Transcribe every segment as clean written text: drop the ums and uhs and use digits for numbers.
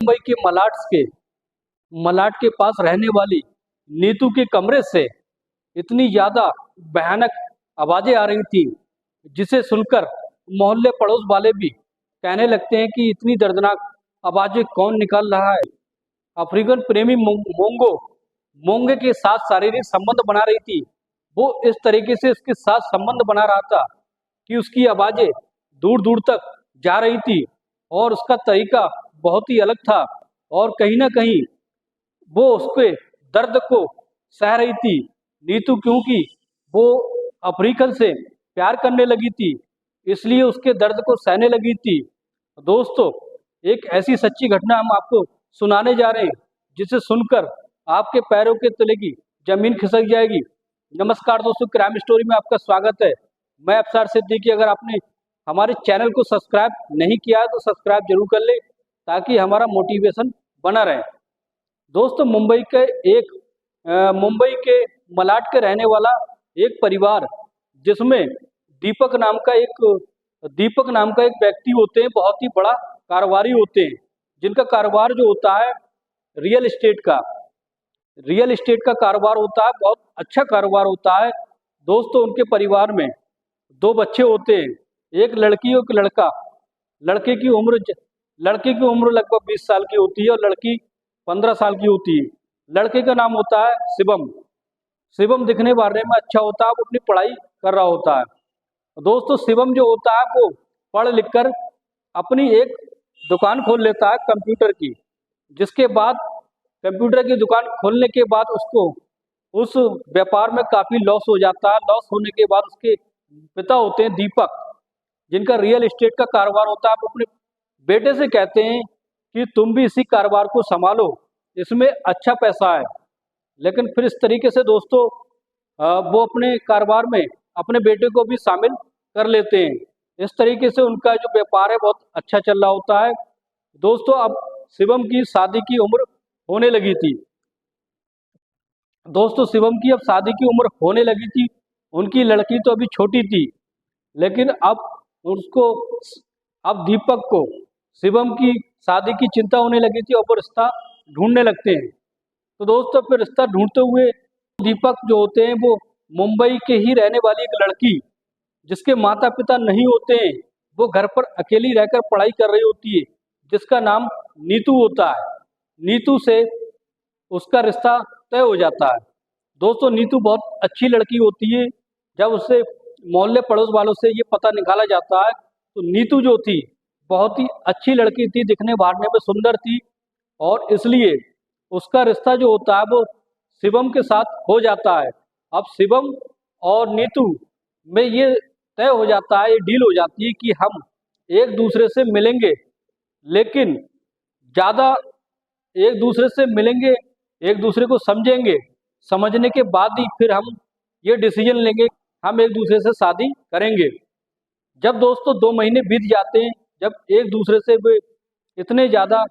मुंबई के मलाड के पास रहने वाली नीतू के कमरे से इतनी ज़्यादा भयानक आवाज़ें आ रही थी, जिसे सुनकर मोहल्ले पड़ोस वाले भी कहने लगते हैं कि इतनी दर्दनाक आवाज़ें कौन निकाल रहा है। अफ्रीकन प्रेमी मोंगे के साथ शारीरिक संबंध बना रही थी। वो इस तरीके से उसके साथ संबंध बना रहा था कि उसकी आवाज़ें दूर दूर तक जा रही थी और उसका तरीका बहुत ही अलग था और कहीं ना कहीं वो उसके दर्द को सह रही थी नीतू, क्योंकि वो अफ्रीकन से प्यार करने लगी थी, इसलिए उसके दर्द को सहने लगी थी। दोस्तों, एक ऐसी सच्ची घटना हम आपको सुनाने जा रहे हैं जिसे सुनकर आपके पैरों के तले की जमीन खिसक जाएगी। नमस्कार दोस्तों, क्राइम स्टोरी में आपका स्वागत है। मैं अफसर सिद्दीकी। अगर आपने हमारे चैनल को सब्सक्राइब नहीं किया है तो सब्सक्राइब जरूर कर ले ताकि हमारा मोटिवेशन बना रहे। दोस्तों, मुंबई के मलाड के रहने वाला एक परिवार, जिसमें दीपक नाम का एक व्यक्ति होते हैं, बहुत ही बड़ा कारोबारी होते हैं, जिनका कारोबार जो होता है रियल एस्टेट का कारोबार होता है। बहुत अच्छा कारोबार होता है। दोस्तों, उनके परिवार में 2 बच्चे होते हैं, एक लड़की और एक लड़का। लड़के की उम्र लगभग 20 साल की होती है और लड़की 15 साल की होती है। लड़के का नाम होता है शिवम दिखने बारे में अच्छा होता है, वो अपनी पढ़ाई कर रहा होता है। दोस्तों, शिवम जो होता है वो पढ़ लिख कर अपनी एक दुकान खोल लेता है कंप्यूटर की, जिसके बाद कंप्यूटर की दुकान खोलने के बाद उसको उस व्यापार में काफ़ी लॉस हो जाता है। लॉस होने के बाद उसके पिता होते हैं दीपक, जिनका रियल एस्टेट का कारोबार होता है। वो अपने बेटे से कहते हैं कि तुम भी इसी कारोबार को संभालो, इसमें अच्छा पैसा है। लेकिन फिर इस तरीके से दोस्तों वो अपने कारोबार में अपने बेटे को भी शामिल कर लेते हैं। इस तरीके से उनका जो व्यापार है बहुत अच्छा चल रहा होता है। दोस्तों, अब शिवम की शादी की उम्र होने लगी थी। उनकी लड़की तो अभी छोटी थी, लेकिन अब दीपक को शिवम की शादी की चिंता होने लगी थी और वो रिश्ता ढूंढने लगते हैं। तो दोस्तों, फिर रिश्ता ढूंढते हुए दीपक जो होते हैं वो मुंबई के ही रहने वाली एक लड़की, जिसके माता पिता नहीं होते हैं, वो घर पर अकेली रहकर पढ़ाई कर रही होती है, जिसका नाम नीतू होता है। नीतू से उसका रिश्ता तय हो जाता है। दोस्तों, नीतू बहुत अच्छी लड़की होती है। जब उससे मोहल्ले पड़ोस वालों से ये पता निकाला जाता है तो नीतू जो थी बहुत ही अच्छी लड़की थी, दिखने भागने में सुंदर थी और इसलिए उसका रिश्ता जो होता है वो शिवम के साथ हो जाता है। अब शिवम और नीतू में ये तय हो जाता है, ये डील हो जाती है कि हम एक दूसरे से मिलेंगे, लेकिन ज़्यादा एक दूसरे से मिलेंगे, एक दूसरे को समझेंगे, समझने के बाद ही फिर हम ये डिसीजन लेंगे हम एक दूसरे से शादी करेंगे। जब दोस्तों 2 महीने बीत जाते हैं, जब एक दूसरे से वे इतने ज़्यादा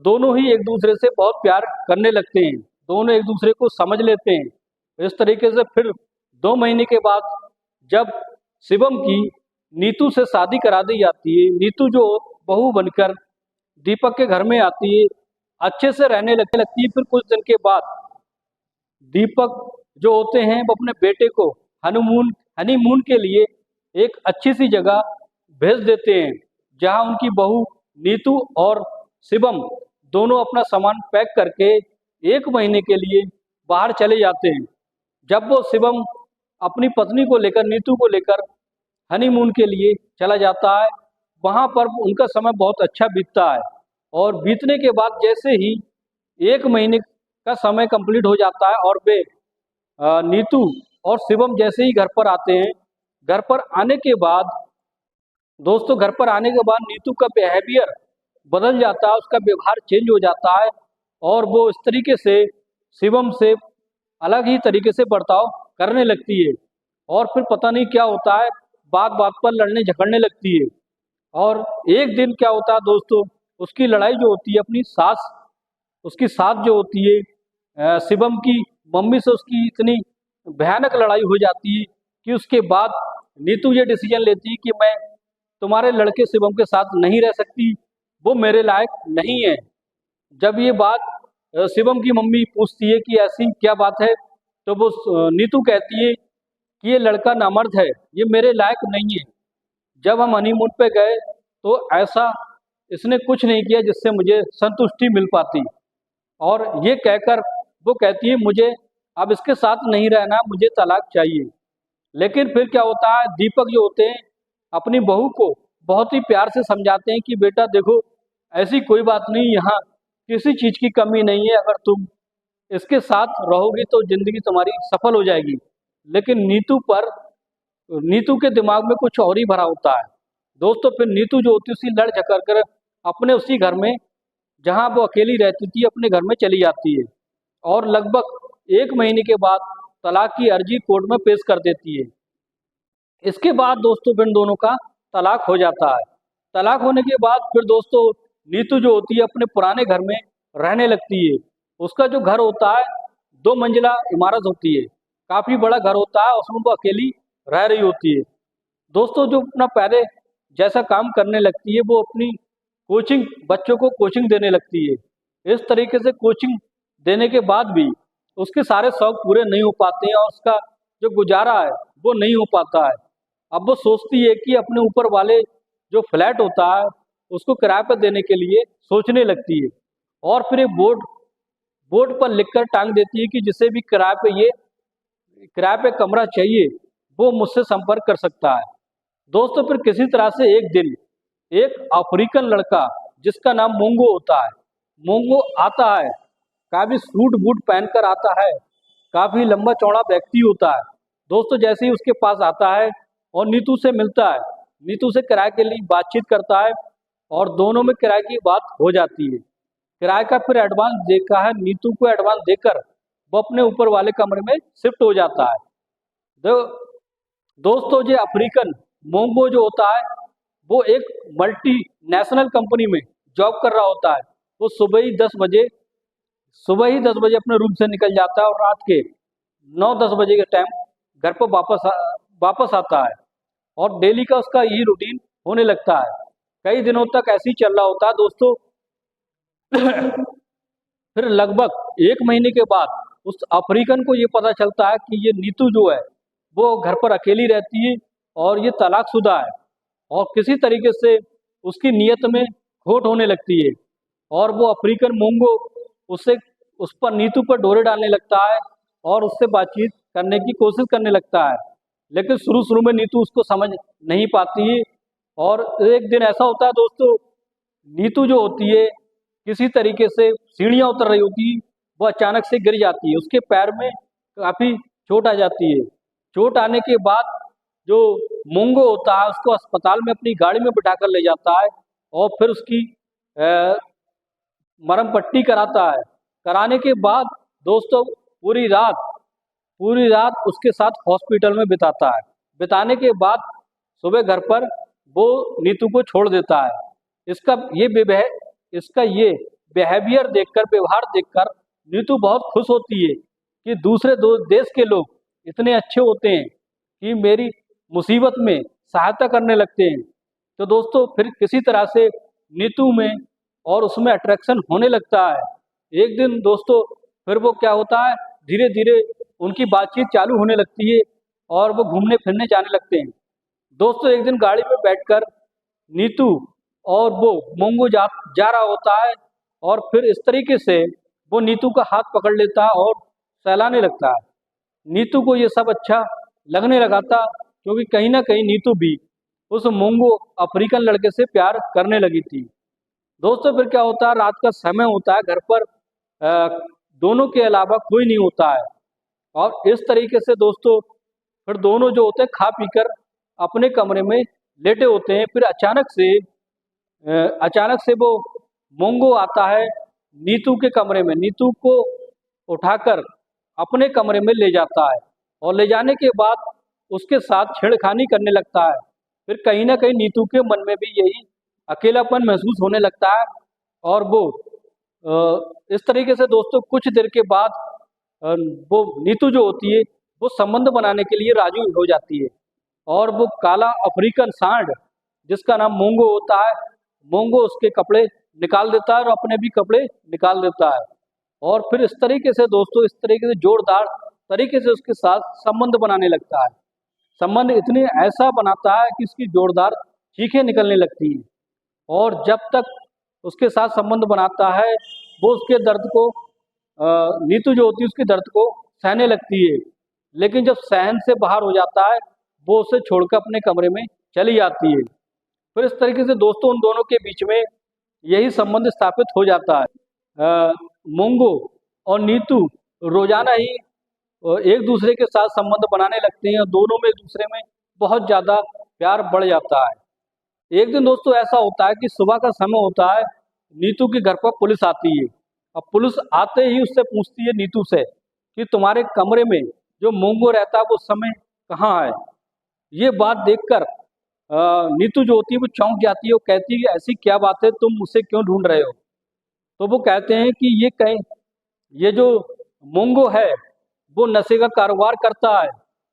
दोनों ही एक दूसरे से बहुत प्यार करने लगते हैं, दोनों एक दूसरे को समझ लेते हैं। इस तरीके से फिर 2 महीने के बाद जब शिवम की नीतू से शादी करा दी जाती है, नीतू जो बहू बनकर दीपक के घर में आती है, अच्छे से रहने लगती है। फिर कुछ दिन के बाद दीपक जो होते हैं वो अपने बेटे को हनीमून के लिए एक अच्छी सी जगह भेज देते हैं, जहां उनकी बहू नीतू और शिवम दोनों अपना सामान पैक करके 1 महीने के लिए बाहर चले जाते हैं। जब वो शिवम अपनी पत्नी को लेकर, नीतू को लेकर हनीमून के लिए चला जाता है, वहाँ पर उनका समय बहुत अच्छा बीतता है और बीतने के बाद जैसे ही 1 महीने का समय कंप्लीट हो जाता है और वे नीतू और शिवम जैसे ही घर पर आते हैं, घर पर आने के बाद नीतू का बिहेवियर बदल जाता है, उसका व्यवहार चेंज हो जाता है और वो इस तरीके से शिवम से अलग ही तरीके से बर्ताव करने लगती है और फिर पता नहीं क्या होता है, बात बात पर लड़ने झगड़ने लगती है। और एक दिन क्या होता है दोस्तों, उसकी लड़ाई जो होती है उसकी सास जो होती है शिवम की मम्मी से उसकी इतनी भयानक लड़ाई हो जाती है कि उसके बाद नीतू ये डिसीजन लेती है कि मैं तुम्हारे लड़के शिवम के साथ नहीं रह सकती, वो मेरे लायक नहीं है। जब ये बात शिवम की मम्मी पूछती है कि ऐसी क्या बात है, तो वो नीतू कहती है कि ये लड़का नामर्द है, ये मेरे लायक नहीं है। जब हम हनीमून पे गए तो ऐसा इसने कुछ नहीं किया जिससे मुझे संतुष्टि मिल पाती। और ये कहकर वो कहती है मुझे अब इसके साथ नहीं रहना, मुझे तलाक चाहिए। लेकिन फिर क्या होता है, दीपक जो होते हैं अपनी बहू को बहुत ही प्यार से समझाते हैं कि बेटा देखो, ऐसी कोई बात नहीं, यहाँ किसी चीज़ की कमी नहीं है, अगर तुम इसके साथ रहोगी तो जिंदगी तुम्हारी सफल हो जाएगी। लेकिन नीतू के दिमाग में कुछ और ही भरा होता है। दोस्तों फिर नीतू जो होती है उसी लड़ झकड़ कर अपने उसी घर में, जहाँ वो अकेली रहती थी, अपने घर में चली जाती है और लगभग 1 महीने के बाद तलाक की अर्जी कोर्ट में पेश कर देती है। इसके बाद दोस्तों फिर दोनों का तलाक हो जाता है। तलाक होने के बाद फिर दोस्तों नीतू जो होती है अपने पुराने घर में रहने लगती है। उसका जो घर होता है 2 मंजिला इमारत होती है, काफ़ी बड़ा घर होता है, उसमें वो अकेली रह रही होती है। दोस्तों जो अपना पहले जैसा काम करने लगती है, वो अपनी कोचिंग, बच्चों को कोचिंग देने लगती है। इस तरीके से कोचिंग देने के बाद भी उसके सारे शौक पूरे नहीं हो पाते हैं और उसका जो गुजारा है वो नहीं हो पाता है। अब वो सोचती है कि अपने ऊपर वाले जो फ्लैट होता है उसको किराए पर देने के लिए सोचने लगती है और फिर एक बोर्ड बोर्ड पर लिखकर टांग देती है कि जिसे भी किराए पे कमरा चाहिए वो मुझसे संपर्क कर सकता है। दोस्तों फिर किसी तरह से एक दिन एक अफ्रीकन लड़का जिसका नाम मोंगो होता है, मोंगो आता है, काफी सूट बूट पहनकर आता है, काफी लंबा चौड़ा व्यक्ति होता है। दोस्तों जैसे ही उसके पास आता है और नीतू से मिलता है, नीतू से किराए के लिए बातचीत करता है और दोनों में किराए की बात हो जाती है। किराए का फिर एडवांस देखा है, नीतू को एडवांस देकर वो अपने ऊपर वाले कमरे में शिफ्ट हो जाता है। दोस्तों जो अफ्रीकन मोंगो जो होता है वो एक मल्टी नेशनल कंपनी में जॉब कर रहा होता है। वो सुबह ही 10 बजे अपने रूम से निकल जाता है और रात के 9-10 बजे के टाइम घर पर वापस आता है और डेली का उसका यही रूटीन होने लगता है। कई दिनों तक ऐसे ही चल रहा होता है दोस्तों। फिर लगभग 1 महीने के बाद उस अफ्रीकन को ये पता चलता है कि ये नीतू जो है वो घर पर अकेली रहती है और ये तलाकशुदा है और किसी तरीके से उसकी नीयत में खोट होने लगती है और वो अफ्रीकन मोंगो उससे उस पर नीतू पर डोरे डालने लगता है और उससे बातचीत करने की कोशिश करने लगता है। लेकिन शुरू शुरू में नीतू उसको समझ नहीं पाती है और एक दिन ऐसा होता है दोस्तों, नीतू जो होती है किसी तरीके से सीढ़ियाँ उतर रही होती है, वो अचानक से गिर जाती है, उसके पैर में काफ़ी चोट आ जाती है। चोट आने के बाद जो मोंगो होता है उसको अस्पताल में अपनी गाड़ी में बिठाकर ले जाता है और फिर उसकी मरहम पट्टी कराता है। कराने के बाद दोस्तों पूरी रात उसके साथ हॉस्पिटल में बिताता है। बिताने के बाद सुबह घर पर वो नीतू को छोड़ देता है। इसका ये व्यवहार देखकर नीतू बहुत खुश होती है कि दूसरे दो देश के लोग इतने अच्छे होते हैं कि मेरी मुसीबत में सहायता करने लगते हैं। तो दोस्तों फिर किसी तरह से नीतू में और उसमें अट्रैक्शन होने लगता है। एक दिन दोस्तों फिर वो क्या होता है, धीरे धीरे उनकी बातचीत चालू होने लगती है और वो घूमने फिरने जाने लगते हैं। दोस्तों एक दिन गाड़ी में बैठकर नीतू और वो मोंगो जा रहा होता है और फिर इस तरीके से वो नीतू का हाथ पकड़ लेता है और सहलाने लगता है। नीतू को ये सब अच्छा लगने लगा था क्योंकि कहीं ना कहीं नीतू भी उस मोंगो अफ्रीकन लड़के से प्यार करने लगी थी। दोस्तों फिर क्या होता है, रात का समय होता है, घर पर दोनों के अलावा कोई नहीं होता है और इस तरीके से दोस्तों फिर दोनों जो होते हैं खा पीकर अपने कमरे में लेटे होते हैं। फिर अचानक से वो मोंगो आता है नीतू के कमरे में, नीतू को उठाकर अपने कमरे में ले जाता है और ले जाने के बाद उसके साथ छेड़खानी करने लगता है। फिर कहीं ना कहीं नीतू के मन में भी यही अकेलापन महसूस होने लगता है और वो इस तरीके से दोस्तों कुछ देर के बाद वो नीतू जो होती है वो संबंध बनाने के लिए राजी हो जाती है और वो काला अफ्रीकन सांड जिसका नाम मोंगो होता है, मोंगो उसके कपड़े निकाल देता है और अपने भी कपड़े निकाल देता है। और फिर इस तरीके से दोस्तों, इस तरीके से जोरदार तरीके से उसके साथ संबंध बनाने लगता है। संबंध इतने ऐसा बनाता है कि इसकी जोरदार चीखें निकलने लगती हैं। और जब तक उसके साथ संबंध बनाता है, वो उसके दर्द को नीतू जो होती है उसके दर्द को सहने लगती है। लेकिन जब सहन से बाहर हो जाता है, वो उसे छोड़कर अपने कमरे में चली जाती है। फिर इस तरीके से दोस्तों उन दोनों के बीच में यही संबंध स्थापित हो जाता है। मोंगो और नीतू रोजाना ही एक दूसरे के साथ संबंध बनाने लगते हैं और दोनों में एक दूसरे में बहुत ज़्यादा प्यार बढ़ जाता है। एक दिन दोस्तों ऐसा होता है कि सुबह का समय होता है, नीतू के घर पर पुलिस आती है। अब पुलिस आते ही उससे पूछती है नीतू से कि तुम्हारे कमरे में जो मोंगो रहता है वो उस समय कहाँ है। ये बात देखकर नीतू जो होती है वो चौंक जाती है। वो कहती है कि ऐसी क्या बात है, तुम मुझसे क्यों ढूंढ रहे हो। तो वो कहते हैं कि ये जो मोंगो है वो नशे का कारोबार करता है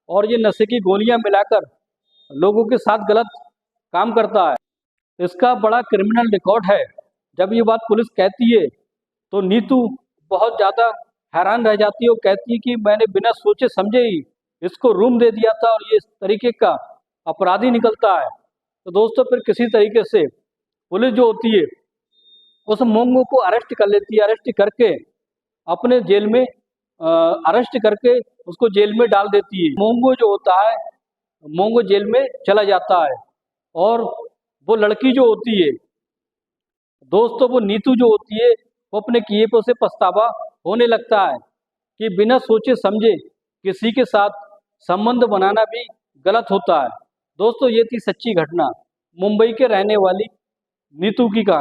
और ये नशे की गोलियां मिलाकर लोगों के साथ गलत काम करता है। इसका बड़ा क्रिमिनल रिकॉर्ड है। जब ये बात पुलिस कहती है तो नीतू बहुत ज़्यादा हैरान रह जाती है। वो कहती है कि मैंने बिना सोचे समझे ही इसको रूम दे दिया था और ये इस तरीके का अपराधी निकलता है। तो दोस्तों फिर किसी तरीके से पुलिस जो होती है उस मोंगो को अरेस्ट कर लेती है। अरेस्ट करके अपने जेल में अरेस्ट करके उसको जेल में डाल देती है। मोंगो जो होता है, मोंगो जेल में चला जाता है और वो लड़की जो होती है दोस्तों, वो नीतू जो होती है वो अपने किए पे उसे पछतावा होने लगता है कि बिना सोचे समझे किसी के साथ संबंध बनाना भी गलत होता है। दोस्तों ये थी सच्ची घटना, मुंबई के रहने वाली नीतू की कहानी।